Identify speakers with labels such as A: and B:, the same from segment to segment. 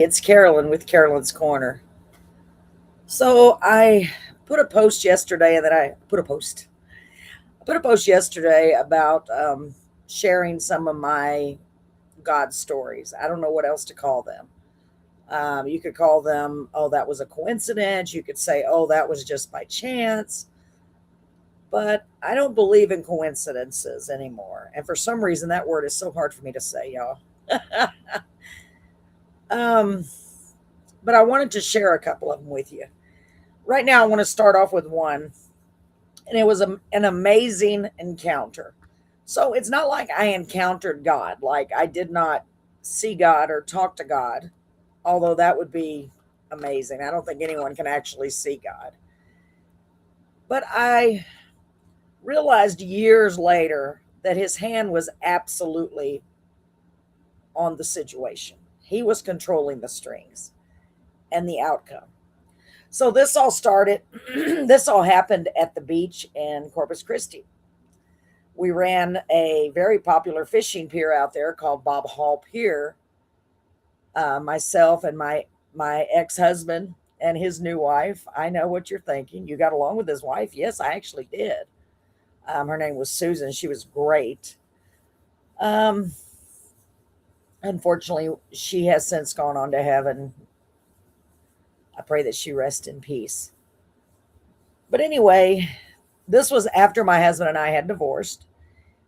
A: It's Carolyn with Carolyn's Corner. So I put a post yesterday, and then I put a post. I put a post yesterday about sharing some of my God stories. I don't know what else to call them. You could call them, oh, that was a coincidence. You could say, oh, that was just by chance. But I don't believe in coincidences anymore. And for some reason, that word is so hard for me to say, y'all. um, but I wanted to share a couple of them with you. Right now, I want to start off with one, and it was an amazing encounter. So it's not like I encountered God, like I did not see God or talk to God, although that would be amazing. I don't think anyone can actually see God. But I realized years later that his hand was absolutely on the situation. He was controlling the strings and the outcome. So this all started, this all happened at the beach in Corpus Christi. We ran a very popular fishing pier out there called Bob Hall Pier. Myself and my ex husband and his new wife. I know what you're thinking. You got along with his wife? Yes, I actually did. Her name was Susan. She was great. Um, Unfortunately, she has since gone on to heaven. I pray that she rest in peace. But anyway, this was after my husband and I had divorced.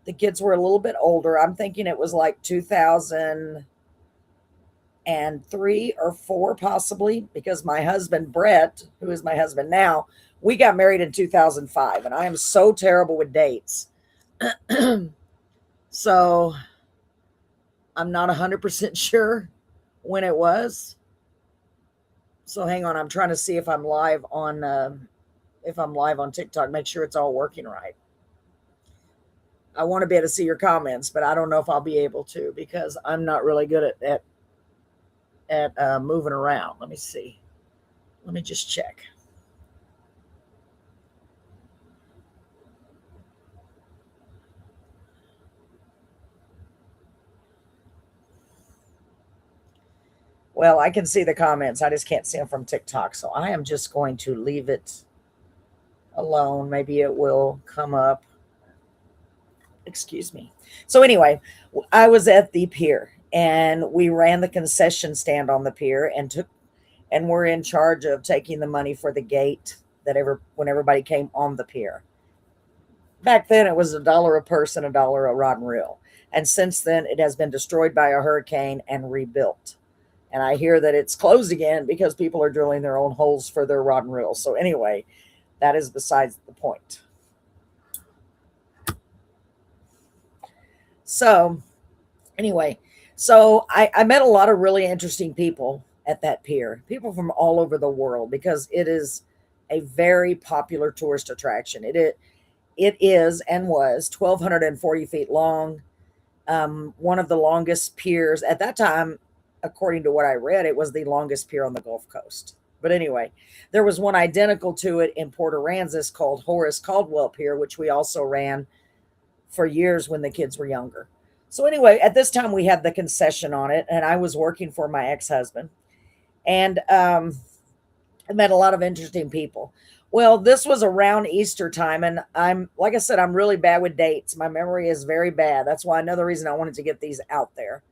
A: The kids were a little bit older. I'm thinking it was like 2003 or four, possibly, because my husband, Brett, who is my husband now, we got married in 2005. And I am so terrible with dates. So I'm not 100% sure when it was. So hang on, I'm trying to see if I'm live on TikTok. Make sure it's all working right. I want to be able to see your comments, but I don't know if I'll be able to because I'm not really good at moving around. Let me see. Let me just check. Well, I can see the comments. I just can't see them from TikTok. So I am just going to leave it alone. Maybe it will come up. Excuse me. So anyway, I was at the pier and we ran the concession stand on the pier and we're in charge of taking the money for the gate that ever when everybody came on the pier. Back then it was $1 a person, $1 a rod and reel. And since then it has been destroyed by a hurricane and rebuilt. And I hear that it's closed again because people are drilling their own holes for their rod and reels. So anyway, that is besides the point. So anyway, I met a lot of really interesting people at that pier, people from all over the world, because it is a very popular tourist attraction. It is and was 1,240 feet long, one of the longest piers at that time. According to what I read, it was the longest pier on the Gulf Coast. But anyway, there was one identical to it in Port Aransas called Horace Caldwell Pier, which we also ran for years when the kids were younger. So anyway, at this time we had the concession on it, and I was working for my ex-husband, and I met a lot of interesting people. Well, this was around Easter time, and I'm like I said, I'm really bad with dates. My memory is very bad. That's why another reason I wanted to get these out there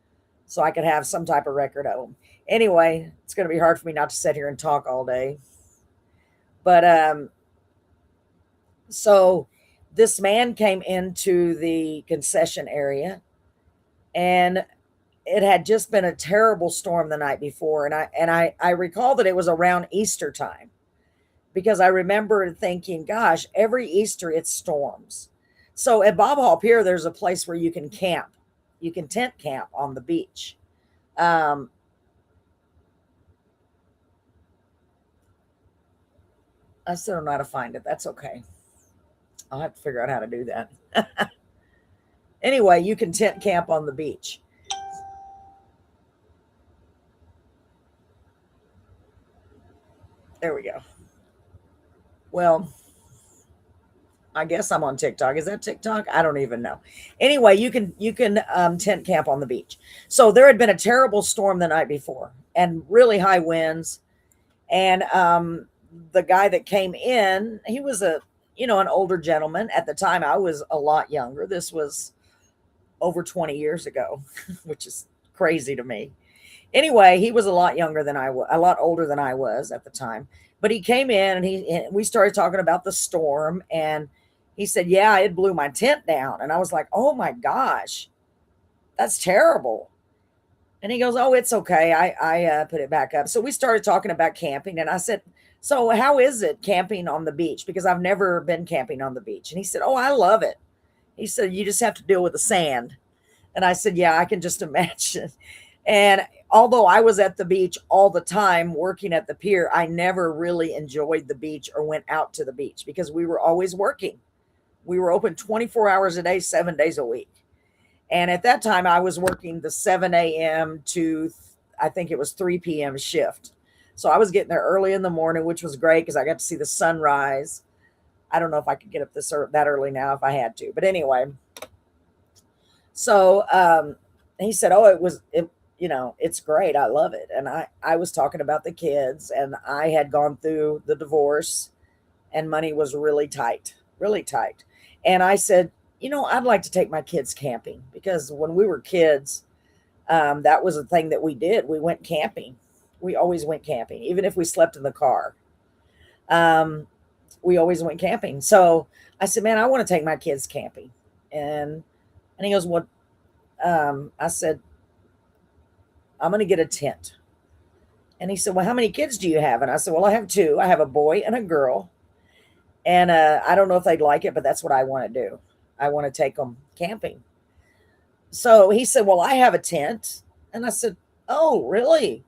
A: so I could have some type of record of them. Anyway, it's going to be hard for me not to sit here and talk all day. But so this man came into the concession area, and it had just been a terrible storm the night before, and I recall that it was around Easter time because I remember thinking, gosh, every Easter it storms. So at Bob Hall Pier, there's a place where you can camp. You can tent camp on the beach. Um, I still don't know how to find it. That's okay. I'll have to figure out how to do that. Anyway, you can tent camp on the beach. There we go. Well, I guess I'm on TikTok. Is that TikTok? I don't even know. Anyway, you can tent camp on the beach. So there had been a terrible storm the night before, and really high winds. And the guy that came in, he was an older gentleman. At the time, I was a lot younger. This was over 20 years ago, which is crazy to me. Anyway, he was a lot younger than I was, a lot older than I was at the time. But he came in and we started talking about the storm, and he said, "Yeah, it blew my tent down." And I was like, "Oh my gosh, that's terrible." And he goes, "Oh, it's okay. I put it back up." So we started talking about camping, and I said, "So how is it camping on the beach? Because I've never been camping on the beach." And he said, "Oh, I love it." He said, "You just have to deal with the sand." And I said, "Yeah, I can just imagine." And although I was at the beach all the time working at the pier, I never really enjoyed the beach or went out to the beach because we were always working. We were open 24 hours a day, 7 days a week. And at that time, I was working the 7 a.m. to, I think it was 3 p.m. shift. So I was getting there early in the morning, which was great because I got to see the sunrise. I don't know if I could get up that early now if I had to. But anyway, so he said, "Oh, it's great. I love it." And I was talking about the kids, and I had gone through the divorce, and money was really tight, really tight. And I said, "I'd like to take my kids camping because when we were kids, that was a thing that we did. We went camping. We always went camping, even if we slept in the car. Um, we always went camping." So I said, "Man, I want to take my kids camping." And he goes, "What?" I said, "I'm going to get a tent." And he said, "Well, how many kids do you have?" And I said, "Well, I have two. I have a boy and a girl. And I don't know if they'd like it, but that's what I want to do. I want to take them camping." So he said, "Well, I have a tent." And I said, "Oh, really?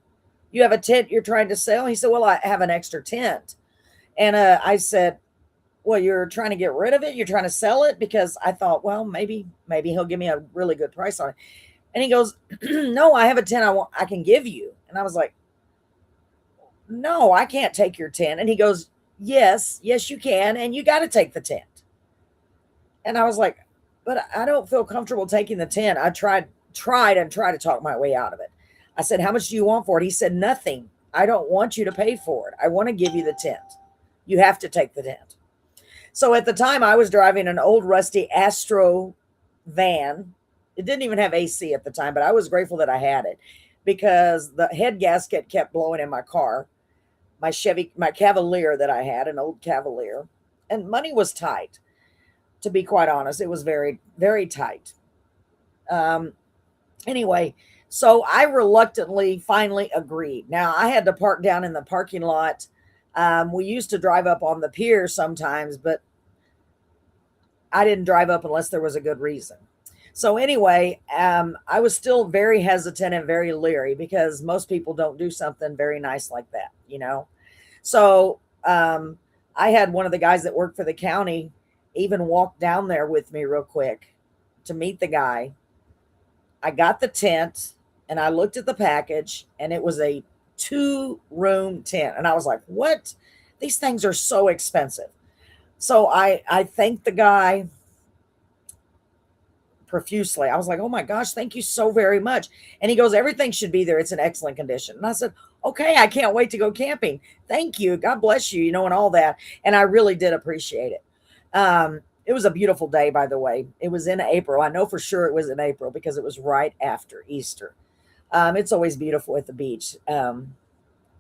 A: You have a tent you're trying to sell?" He said, "Well, I have an extra tent." And I said, "Well, you're trying to get rid of it? You're trying to sell it?" Because I thought, well, maybe he'll give me a really good price on it. And he goes, "No, I have a tent I can give you." And I was like, "No, I can't take your tent." And he goes, "Yes, you can. And you got to take the tent." And I was like, "But I don't feel comfortable taking the tent." I tried to talk my way out of it. I said, "How much do you want for it?" He said, "Nothing. I don't want you to pay for it. I want to give you the tent. You have to take the tent." So at the time, I was driving an old rusty Astro van. It didn't even have AC at the time, but I was grateful that I had it because the head gasket kept blowing in my car. My Cavalier that I had, an old Cavalier, and money was tight. To be quite honest, it was very, very tight. Um, anyway, so I reluctantly finally agreed. Now I had to park down in the parking lot. We used to drive up on the pier sometimes, but I didn't drive up unless there was a good reason. So anyway, I was still very hesitant and very leery because most people don't do something very nice like that. So I had one of the guys that worked for the county even walk down there with me real quick to meet the guy. I got the tent and I looked at the package, and it was a 2-room tent. And I was like, "What? These things are so expensive." So I thanked the guy profusely. I was like, "Oh my gosh, thank you so very much." And he goes, "Everything should be there. It's in excellent condition." And I said, "Okay, I can't wait to go camping. Thank you. God bless you, and all that." And I really did appreciate it. It was a beautiful day, by the way. It was in April. I know for sure it was in April because it was right after Easter. It's always beautiful at the beach.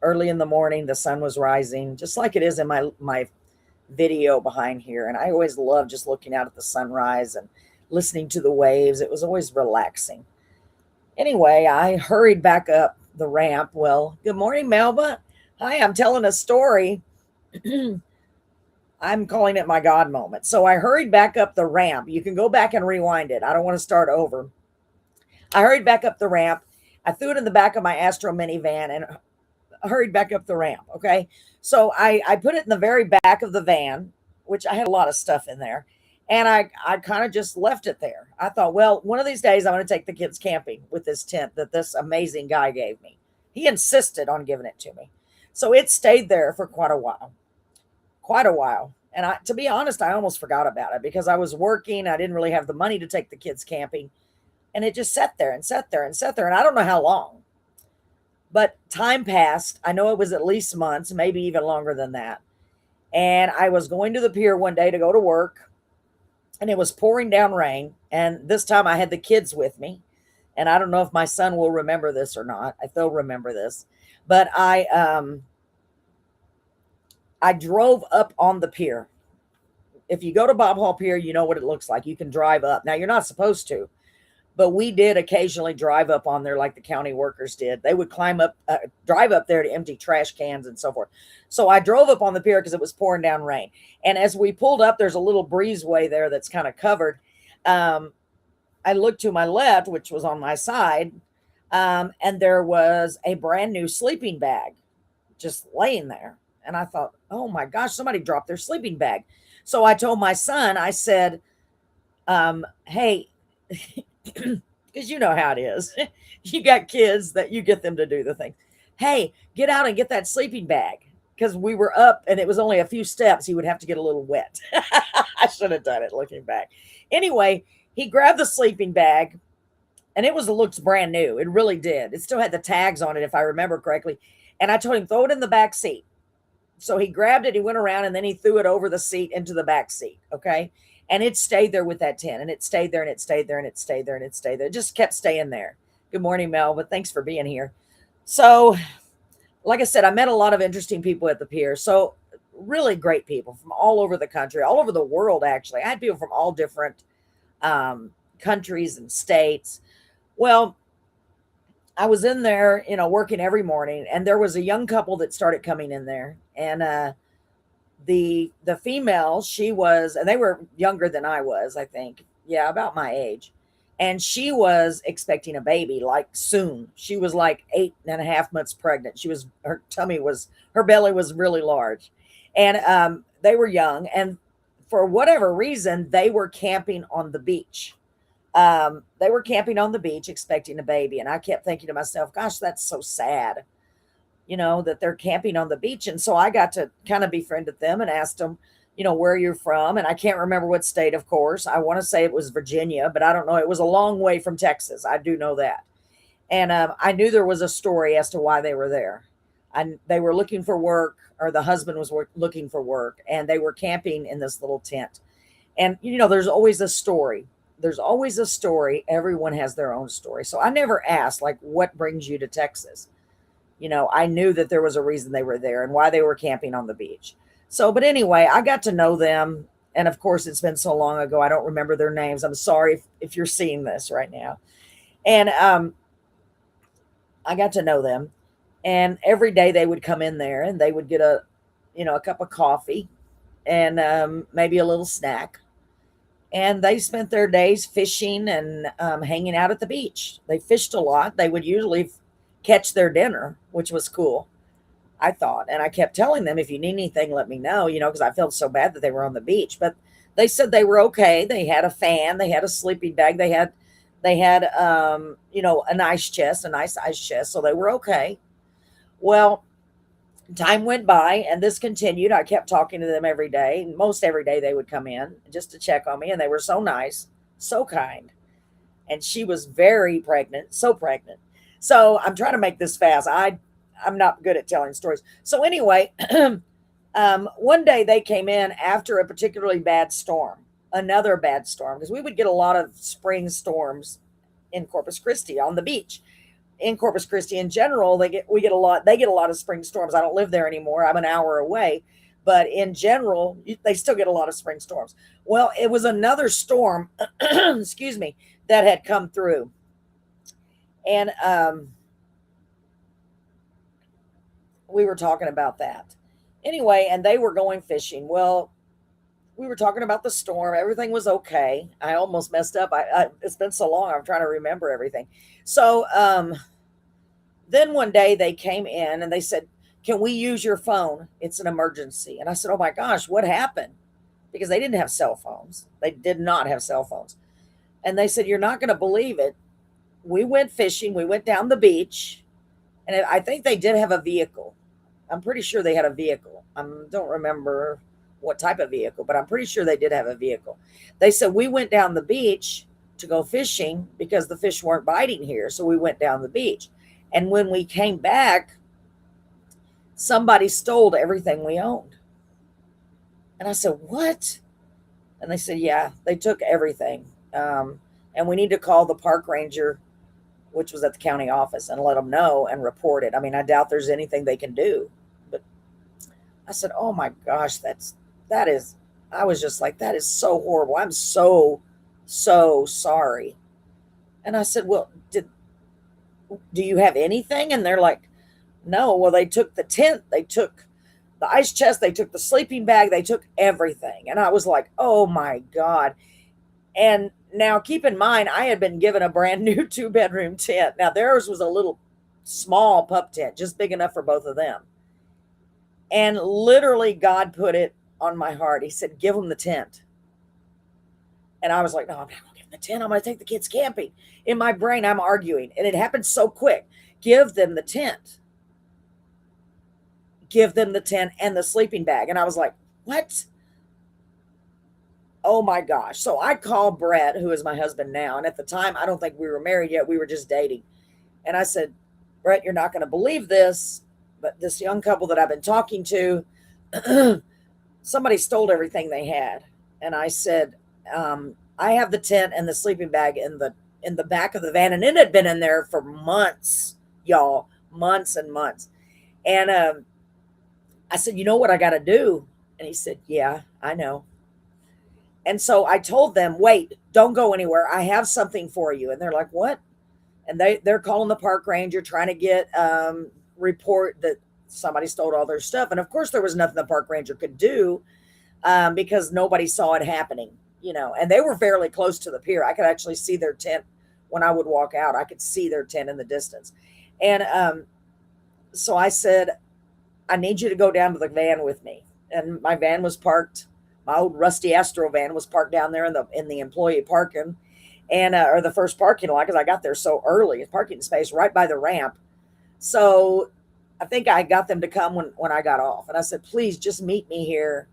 A: Early in the morning, the sun was rising, just like it is in my video behind here. And I always love just looking out at the sunrise and listening to the waves. It was always relaxing. Anyway, I hurried back up the ramp. Well, good morning, Melba. Hi, I'm telling a story. I'm calling it my God moment. So I hurried back up the ramp. You can go back and rewind it. I don't want to start over. I hurried back up the ramp. I threw it in the back of my Astro minivan and hurried back up the ramp. Okay. So I put it in the very back of the van, which I had a lot of stuff in there. And I kind of just left it there. I thought, well, one of these days I'm going to take the kids camping with this tent that this amazing guy gave me. He insisted on giving it to me. So it stayed there for quite a while. Quite a while. And to be honest, I almost forgot about it because I was working. I didn't really have the money to take the kids camping. And it just sat there and sat there and sat there. And I don't know how long. But time passed. I know it was at least months, maybe even longer than that. And I was going to the pier one day to go to work, and it was pouring down rain. And this time I had the kids with me. And I don't know if my son will remember this or not. If they'll remember this. But I drove up on the pier. If you go to Bob Hall Pier, you know what it looks like. You can drive up. Now, you're not supposed to, but we did occasionally drive up on there like the county workers did. They would climb up, drive up there to empty trash cans and so forth. So I drove up on the pier because it was pouring down rain. And as we pulled up, there's a little breezeway there that's kind of covered. I looked to my left, which was on my side, and there was a brand new sleeping bag just laying there. And I thought, oh my gosh, somebody dropped their sleeping bag. So I told my son, I said, hey, because you know how it is. You got kids that you get them to do the thing. Hey, get out and get that sleeping bag. Because we were up and it was only a few steps. He would have to get a little wet. I should have done it looking back. Anyway, he grabbed the sleeping bag and it looks brand new. It really did. It still had the tags on it, if I remember correctly. And I told him, throw it in the back seat. So he grabbed it, he went around, and then he threw it over the seat into the back seat. Okay. And it stayed there with that tent, and it stayed there, and it stayed there, and it stayed there, and it stayed there. It just kept staying there. Good morning, Mel, but thanks for being here. So, like I said, I met a lot of interesting people at the pier. So, really great people from all over the country, all over the world, actually. I had people from all different countries and states. Well, I was in there, working every morning, and there was a young couple that started coming in there, and the female, she was, and they were younger than I was, I think, yeah, about my age, and she was expecting a baby like soon. She was like 8.5 months pregnant. Her belly was really large, and they were young, and for whatever reason, they were camping on the beach. They were camping on the beach expecting a baby. And I kept thinking to myself, gosh, that's so sad, that they're camping on the beach. And so I got to kind of befriended them and asked them, where you're from. And I can't remember what state, of course. I want to say it was Virginia, but I don't know. It was a long way from Texas. I do know that. And I knew there was a story as to why they were there. And they were looking for work, or the husband was looking for work, and they were camping in this little tent. And, there's always a story. There's always a story. Everyone has their own story. So I never asked, like, what brings you to Texas? I knew that there was a reason they were there and why they were camping on the beach. So, but anyway, I got to know them. And of course, it's been so long ago, I don't remember their names. I'm sorry if you're seeing this right now. And I got to know them. And every day they would come in there and they would get a cup of coffee and maybe a little snack. And they spent their days fishing and hanging out at the beach. They fished a lot. They would usually catch their dinner, which was cool, I thought. And I kept telling them, if you need anything, let me know, because I felt so bad that they were on the beach. But they said they were okay. They had a fan. They had a sleeping bag. They had a nice ice chest. So they were okay. Well, time went by and this continued. I kept talking to them every day. Most every day they would come in just to check on me, and they were so nice, so kind. And she was very pregnant, so pregnant. So I'm trying to make this fast. I'm not good at telling stories. So anyway, one day they came in after a particularly bad storm, another bad storm, because we would get a lot of spring storms in Corpus Christi on the beach. In Corpus Christi in general, they get a lot of spring storms. I don't live there anymore. I'm an hour away, but in general, they still get a lot of spring storms. Well, it was another storm, excuse me, that had come through. And we were talking about that. Anyway, and they were going fishing. Well, we were talking about the storm. Everything was okay. I almost messed up. It's been so long. I'm trying to remember everything. So then one day they came in and they said, can we use your phone? It's an emergency. And I said, oh my gosh, what happened? Because they didn't have cell phones. They did not have cell phones. And they said, you're not going to believe it. We went fishing. We went down the beach. And I think they did have a vehicle. I'm pretty sure they had a vehicle. I don't remember what type of vehicle, but I'm pretty sure they did have a vehicle. They said, we went down the beach to go fishing because the fish weren't biting here. So we went down the beach. And when we came back, somebody stole everything we owned. And I said, what? And they said, yeah, they took everything. And we need to call the park ranger, which was at the county office, and let them know and report it. I mean, I doubt there's anything they can do. But I said, oh my gosh, that is, I was just like, that is so horrible. I'm so sorry. And I said, well, do you have anything? And they're like, no. Well, they took the tent, they took the ice chest, they took the sleeping bag, they took everything. And I was like, oh my God. And now keep in mind, I had been given a brand new 2-bedroom tent. Now theirs was a little small pup tent, just big enough for both of them. And literally, God put it on my heart. He said, give them the tent. And I was like, no, I'm not going to give them the tent. I'm going to take the kids camping. In my brain, I'm arguing. And it happened so quick. Give them the tent. Give them the tent and the sleeping bag. And I was like, what? Oh my gosh. So I called Brett, who is my husband now. And at the time, I don't think we were married yet. We were just dating. And I said, Brett, you're not going to believe this, but this young couple that I've been talking to, somebody stole everything they had. And I said, I have the tent and the sleeping bag in the back of the van, and it had been in there for months, y'all, months and months. And I said, you know what I got to do? And he said, yeah, I know. And so I told them, wait, don't go anywhere. I have something for you. And they're like, what? And they're calling the park ranger, trying to get report that somebody stole all their stuff. And of course, there was nothing the park ranger could do because nobody saw it happening, you know. And they were fairly close to the pier. I could actually see their tent when I would walk out. I could see their tent in the distance. And so I said, I need you to go down to the van with me. And my van was parked. My old rusty Astro van was parked down there in the employee parking, and or the first parking lot, because I got there so early. Parking space right by the ramp. So I think I got them to come when I got off, and I said, please just meet me here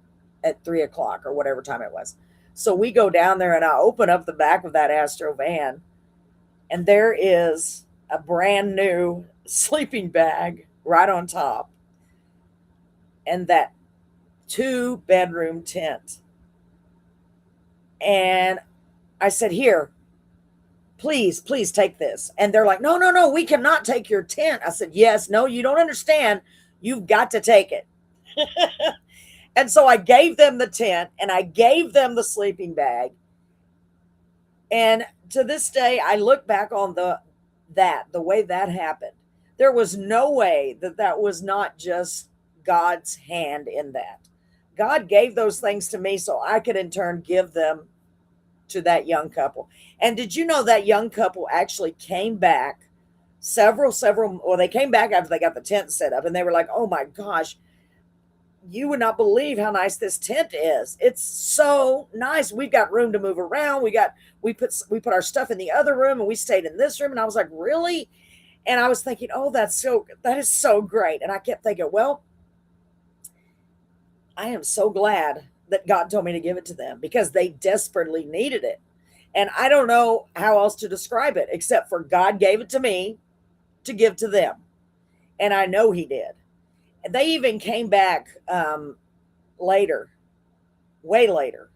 A: at 3 o'clock or whatever time it was. So we go down there, and I open up the back of that Astro van, and there is a brand new sleeping bag right on top, and that 2-bedroom tent. And I said, here, please take this. And they're like, no, we cannot take your tent. I said, yes, no, you don't understand. You've got to take it. And so I gave them the tent and I gave them the sleeping bag. And to this day, I look back on the way that happened. There was no way that was not just God's hand in that. God gave those things to me so I could in turn give them to that young couple. And did you know that young couple actually came back well, they came back after they got the tent set up, and they were like, oh my gosh, you would not believe how nice this tent is. It's so nice. We've got room to move around. We put our stuff in the other room and we stayed in this room. And I was like, really? And I was thinking, oh, that is so great. And I kept thinking, well, I am so glad that God told me to give it to them because they desperately needed it. And I don't know how else to describe it except for God gave it to me to give to them. And I know he did. And they even came back later, way later,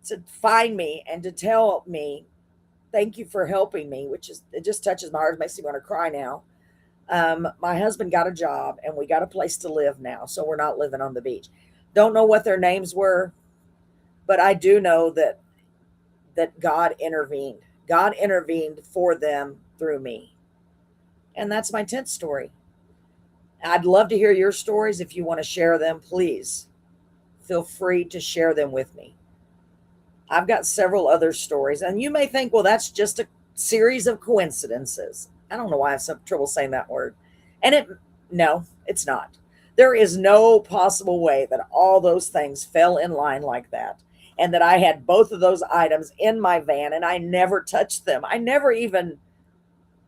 A: to find me and to tell me, thank you for helping me, it just touches my heart. It makes me want to cry now. My husband got a job and we got a place to live now. So we're not living on the beach. Don't know what their names were, but I do know that God intervened. God intervened for them through me. And that's my tent story. I'd love to hear your stories. If you want to share them, please feel free to share them with me. I've got several other stories, and you may think, well, that's just a series of coincidences. I don't know why I have some trouble saying that word. No, it's not. There is no possible way that all those things fell in line like that. And that I had both of those items in my van and I never touched them.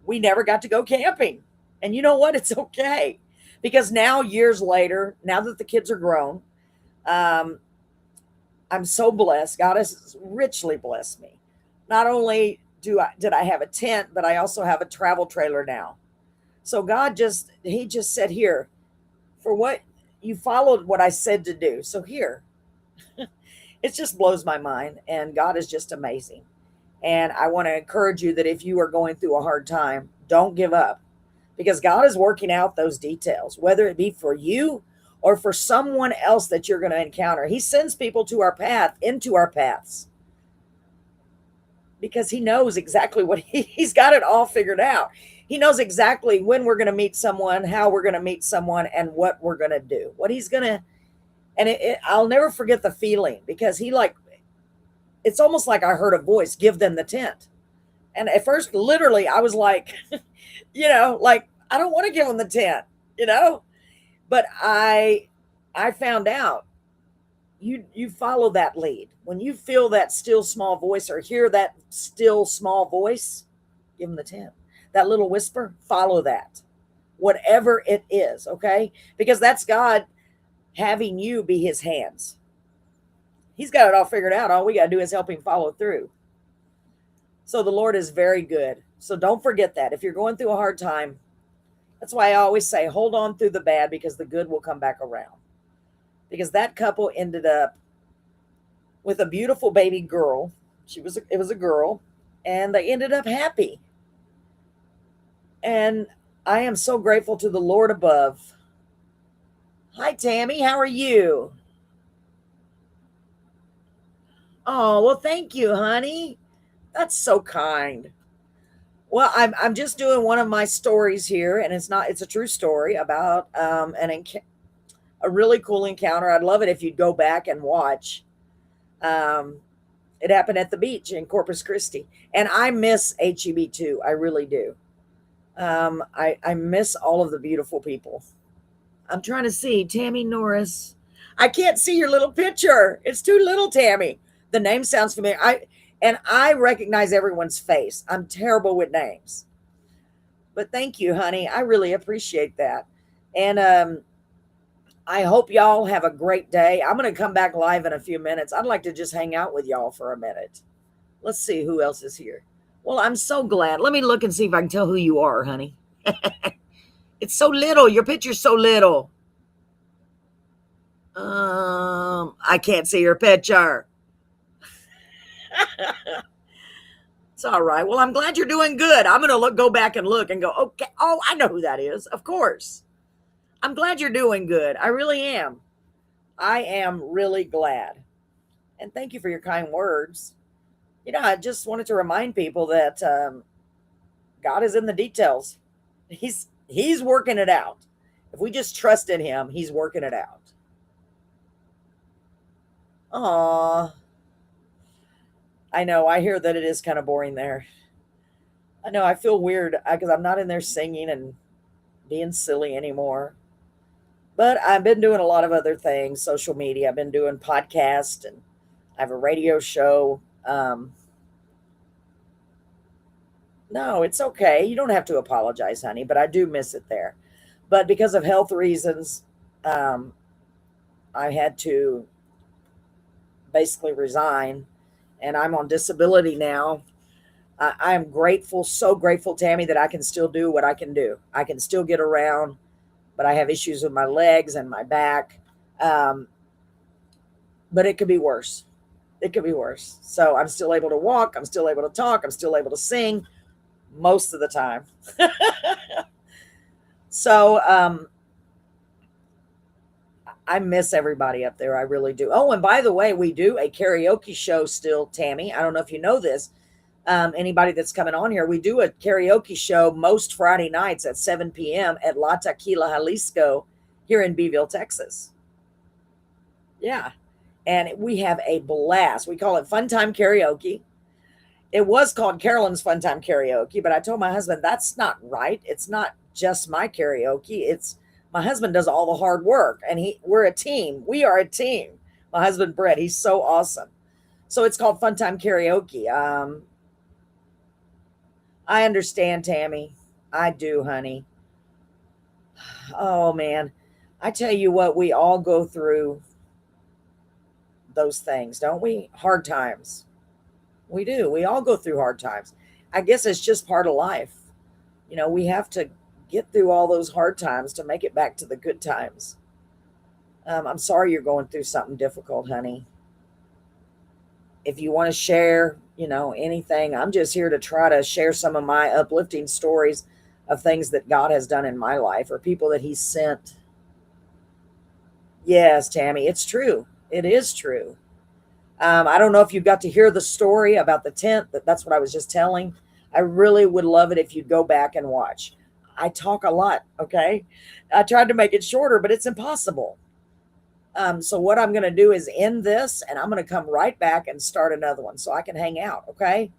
A: We never got to go camping. And you know what? It's okay. Because now, years later, now that the kids are grown, I'm so blessed. God has richly blessed me. Not only did I have a tent, but I also have a travel trailer now. So he just said, here, for what you followed what I said to do. So here, it just blows my mind. And God is just amazing. And I want to encourage you that if you are going through a hard time, don't give up, because God is working out those details, whether it be for you or for someone else that you're going to encounter. He sends people to our path, into our paths, because he knows exactly what he's got it all figured out. He knows exactly when we're going to meet someone, how we're going to meet someone, and what we're going to do, what he's going to. And I'll never forget the feeling, because it's almost like I heard a voice, give them the tent. And at first, literally, I was like, like, I don't want to give them the tent, but I found out you follow that lead. When you feel that still small voice or hear that still small voice, give them the tent. That little whisper, follow that, whatever it is, okay? Because that's God having you be his hands. He's got it all figured out. All we got to do is help him follow through. So the Lord is very good. So don't forget that. If you're going through a hard time, that's why I always say, hold on through the bad, because the good will come back around. Because that couple ended up with a beautiful baby girl. It was a girl, and they ended up happy. And I am so grateful to the Lord above. Hi, Tammy. How are you? Oh, well, thank you, honey. That's so kind. Well, I'm just doing one of my stories here, and it's a true story about a really cool encounter. I'd love it if you'd go back and watch. Um, it happened at the beach in Corpus Christi, and I miss HEB too. I really do. I miss all of the beautiful people. I'm trying to see Tammy Norris. I can't see your little picture. It's too little, Tammy. The name sounds familiar. I recognize everyone's face. I'm terrible with names. But thank you, honey. I really appreciate that. And I hope y'all have a great day. I'm going to come back live in a few minutes. I'd like to just hang out with y'all for a minute. Let's see who else is here. Well, I'm so glad. Let me look and see if I can tell who you are, honey. It's so little. Your picture's so little. I can't see your picture. It's all right. Well, I'm glad you're doing good. I'm going to go back and look and go, okay. Oh, I know who that is. Of course. I'm glad you're doing good. I really am. I am really glad. And thank you for your kind words. I just wanted to remind people that God is in the details. He's working it out. If we just trust in him, he's working it out. Aw. I know. I hear that it is kind of boring there. I know. I feel weird because I'm not in there singing and being silly anymore. But I've been doing a lot of other things, social media. I've been doing podcasts, and I have a radio show. No, it's okay. You don't have to apologize, honey, but I do miss it there. But because of health reasons, um, I had to basically resign, and I'm on disability now. I am grateful, so grateful, Tammy, that I can still do what I can do. I can still get around, but I have issues with my legs and my back. Um, but it could be worse. It could be worse. So I'm still able to walk. I'm still able to talk. I'm still able to sing most of the time. So I miss everybody up there. I really do. Oh, and by the way, we do a karaoke show still, Tammy. I don't know if you know this. Anybody that's coming on here, we do a karaoke show most Friday nights at 7 p.m. at La Tequila, Jalisco, here in Beeville, Texas. Yeah. And we have a blast. We call it Fun Time Karaoke. It was called Carolyn's Fun Time Karaoke, but I told my husband that's not right. It's not just my karaoke. It's my husband does all the hard work, and we're a team. We are a team. My husband Brett, he's so awesome. So it's called Fun Time Karaoke. I understand, Tammy. I do, honey. Oh man, I tell you what, we all go through those things, don't we? Hard times. We do. We all go through hard times. I guess it's just part of life. We have to get through all those hard times to make it back to the good times. I'm sorry you're going through something difficult, honey. If you want to share, anything, I'm just here to try to share some of my uplifting stories of things that God has done in my life or people that He's sent. Yes, Tammy, it's true. It is true. I don't know if you got to hear the story about the tent. That's what I was just telling. I really would love it if you'd go back and watch. I talk a lot, okay? I tried to make it shorter, but it's impossible. So what I'm going to do is end this, and I'm going to come right back and start another one so I can hang out, okay?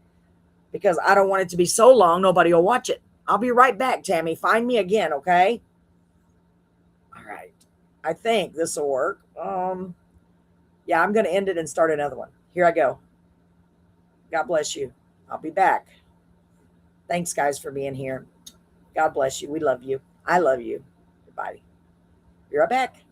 A: Because I don't want it to be so long, nobody will watch it. I'll be right back, Tammy. Find me again, okay? All right. I think this will work. Yeah, I'm going to end it and start another one. Here I go. God bless you. I'll be back. Thanks, guys, for being here. God bless you. We love you. I love you. Goodbye. Be right back.